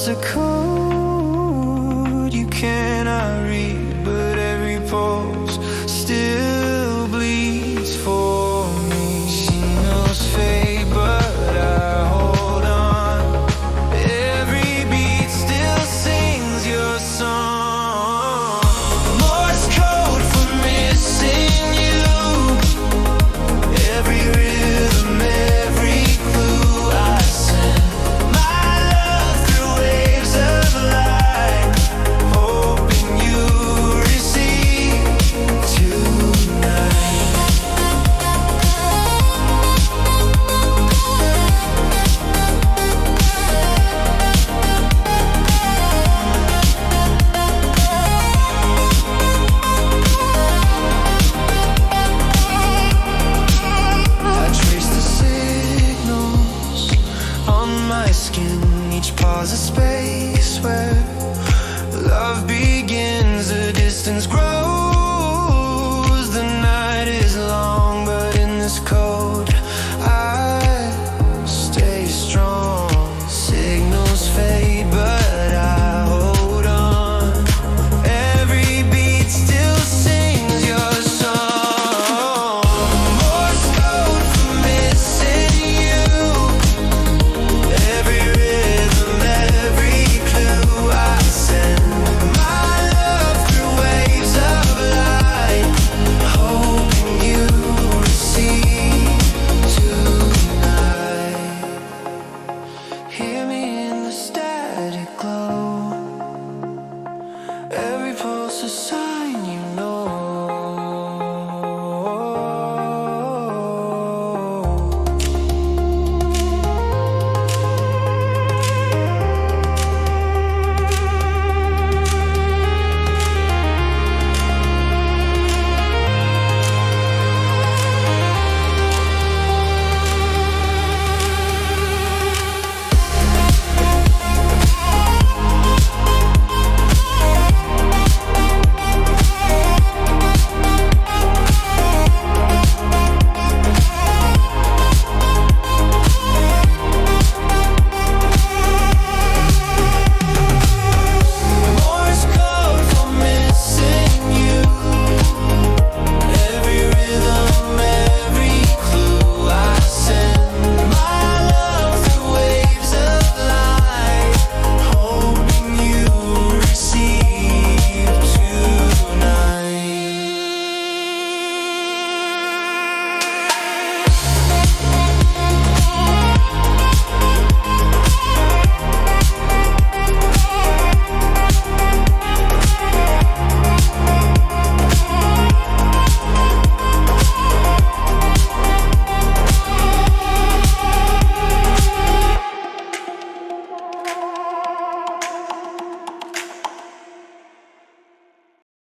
Words are cold, you cannot read, but every pulse still bleeds for me. Signals fade, but I hold on. Every beat still sings your song. Morse code for missing you. Every rhythm, every clue I send. My love through waves of light, hoping you receive tonight. I trace the signals on my skin, each pause a space where love begins, the distance grows.